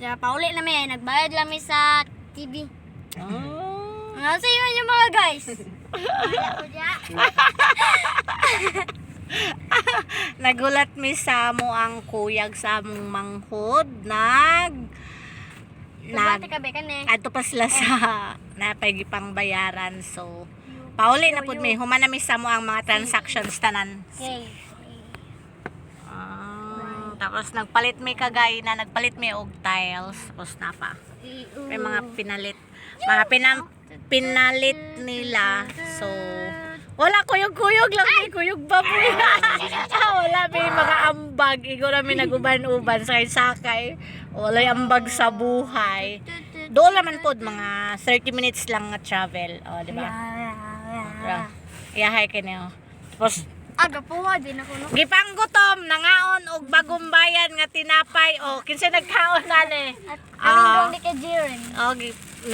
Kaya pauli na may nagbayad lang mi sa TV. Oh. Nga sa iyo yung mga guys. Ako diya. Nagulat mi sa mo ang kuyag sa among manghod. Bati ka be kani. Adto pa sila sa napay bayaran. So pauli na pud mi human na mi sa mo ang mga transactions tanan. Okay. Tapos nagpalit mi kagay na nagpalit mi og tiles tapos na pa. May mga pinalit nila. So wala kuyog-kuyog lang may kuyog baboy. Wala may mga ambag igo na mi naguban-uban sakay. Wala ambag sa buhay. Doon naman pod mga 30 minutes lang nga travel. Oh, di ba? Iyahay kini. Tapos Aga po din ako no. gipanggutom nangaon og bagong bayan nga tinapay o kinsa nagkaon nani. Kaming di ka Jiren.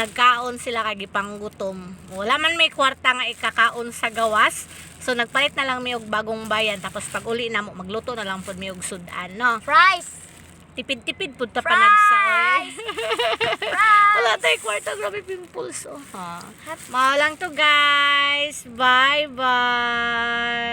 Nagkaon sila kay gipanggutom. Wala man may kwarta nga ikakaon sa gawas. So nagpalit na lang mi og bagong bayan tapos pag uli na mo magluto na lang pud mi og sudan no. Fries. Tipid-tipid pud ta panagsaoy. Wala tay kwarta grabe pimples oh. Mao lang to guys. Bye bye.